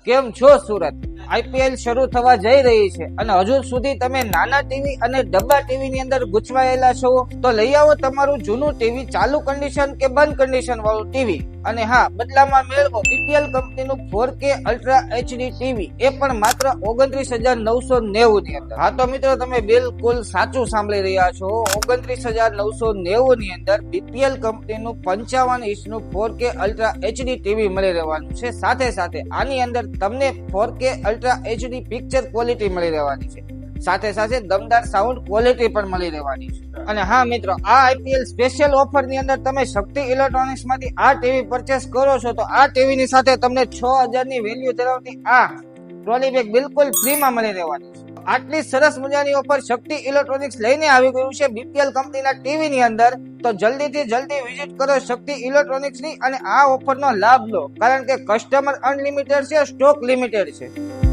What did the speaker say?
કેમ છો સુરત? આઈપીએલ શરૂ થવા જઈ રહી છે અને હજુ સુધી તમે નાના ટીવી અને ડબ્બા ટીવી ની અંદર ગૂંચવાયેલા છો તો લઈ આવો તમારું જૂનું ટીવી ચાલુ કન્ડિશન કે બંધ કન્ડિશન વાળું ટીવી. અને હા, બદલામાં મેળવો બીપીએલ કંપનીનું 4K અલ્ટ્રા એચડી ટીવી, એ પણ માત્ર 29,990 ની અંદર. હા તો મિત્રો, તમે બિલકુલ સાચું સાંભળી રહ્યા છો. 29,990 ની અંદર બીપીએલ કંપનીનું 55 ઇંચનું 4K અલ્ટ્રા એચડી ટીવી મળી રહેવાનું છે. સાથે સાથે આની અંદર તમને 4K ultra HD picture quality મળી રહેવાની છે. સાથે સાથે દમદાર સાઉન્ડ ક્વોલિટી પણ મળી રહેવાની છે. અને હા મિત્રો, આ આઈપીએલ સ્પેશિયલ ઓફર ની અંદર તમે શક્તિ ઇલેક્ટ્રોનિક્સ માંથી આ ટીવી પરચેસ કરો છો તો આ ટીવી ની સાથે તમને 6,000 ની વેલ્યુ ધરાવતી આ ટ્રોલી બેગ બિલકુલ ફ્રી માં મળી રહેવાની છે. આટલી સરસ મજાની ઓફર શક્તિ ઇલેક્ટ્રોનિક્સ લઈને આવી ગયું છે બીપીએલ કંપનીના ટીવી ની અંદર. તો જલ્દીથી જલ્દી વિઝિટ કરો શક્તિ ઇલેક્ટ્રોનિક્સ ની અને આ ઓફર નો લાભ લો, કારણ કે કસ્ટમર અનલિમિટેડ છે, સ્ટોક લિમિટેડ છે.